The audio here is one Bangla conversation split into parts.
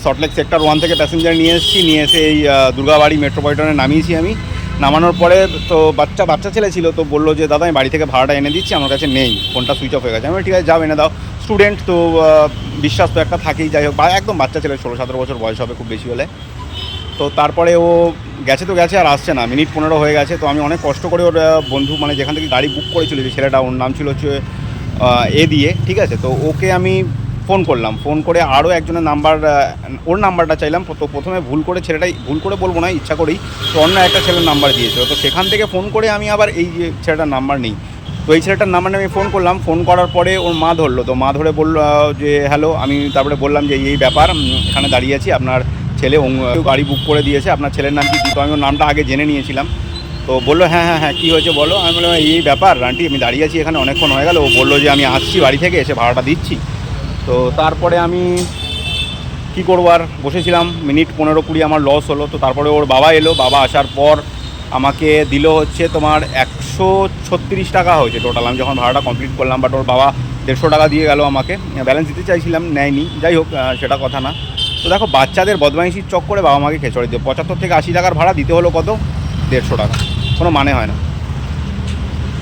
সল্টলেক সেক্টর 1 থেকে প্যাসেঞ্জার নিয়ে এসেছি, নিয়ে এসে এই দুর্গাবাড়ি মেট্রোপলিটনে নামিয়েছি আমি। নামানোর পরে তো বাচ্চা ছেলে ছিল, তো বললো যে দাদা আমি বাড়ি থেকে ভাড়াটা এনে দিচ্ছি, আমার কাছে নেই, ফোনটা সুইচ অফ হয়ে গেছে। আমি ঠিক আছে যাও এনে দাও। স্টুডেন্ট তো বিশ্বাস তো একটা থাকেই, যাই হোক একদম বাচ্চা ছেলে, 16-17 বছর বয়স হবে খুব বেশি হলে। তো তারপরে ও গেছে তো গেছে, আর আসছে না, মিনিট 15 হয়ে গেছে। তো আমি অনেক কষ্ট করে ওর বন্ধু মানে যেখান থেকে গাড়ি বুক করেছিল যে ছেলেটা, ওর নাম ছিল হচ্ছে এ দিয়ে, ঠিক আছে। তো ওকে আমি ফোন করলাম, ফোন করে আরও একজনের নাম্বার, ওর নাম্বারটা চাইলাম। তো প্রথমে ভুল করে ছেলেটাই, ভুল করে বলবো না, ইচ্ছা করেই তো অন্য একটা ছেলের নাম্বার দিয়েছিল। তো সেখান থেকে ফোন করে আমি আবার এই যে ছেলেটার নাম্বার নিই, তো এই ছেলেটার নাম্বারে আমি ফোন করলাম। ফোন করার পরে ওর মা ধরলো, তো মা ধরে বলল যে হ্যালো। আমি তারপরে বললাম যে এই ব্যাপার, এখানে দাঁড়িয়ে আছি, আপনার ছেলে গাড়ি বুক করে দিয়েছে, আপনার ছেলের নাম কি? তো আমি ওর নামটা আগে জেনে নিয়েছিলাম। তো বললো হ্যাঁ হ্যাঁ হ্যাঁ কী হয়েছে বলো। আমি বললাম এই ব্যাপার আন্টি, আমি দাঁড়িয়ে আছি এখানে, অনেকক্ষণ হয়ে গেল। ও বললো যে আমি আসছি বাড়ি থেকে, এসে ভাড়াটা দিচ্ছি। তো তারপরে আমি কী করবো, আর বসেছিলাম। মিনিট 15-20 আমার লস হলো। তো তারপরে ওর বাবা এলো, বাবা আসার পর আমাকে দিল হচ্ছে তোমার 136 টাকা হয়েছে টোটাল, আমি যখন ভাড়াটা কমপ্লিট করলাম। বাট ওর বাবা 150 টাকা দিয়ে গেল আমাকে, ব্যালেন্স দিতে চাইছিলাম, নেয়নি। যাই হোক সেটা কথা না। তো দেখো বাচ্চাদের বদমাইশির চক্করে বাবা মাকে খেচড়ে দিও। 75 থেকে 80 টাকার ভাড়া দিতে হলো কত, 150 টাকা, কোনো মানে হয় না।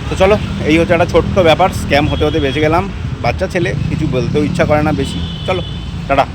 তো চলো, এই হচ্ছে একটা ছোট্ট ব্যাপার, স্ক্যাম হতে হতে বেঁচে গেলাম। বাচ্চা ছেলে, কিছু বলতেও ইচ্ছা করে না বেশি। চলো টাটা।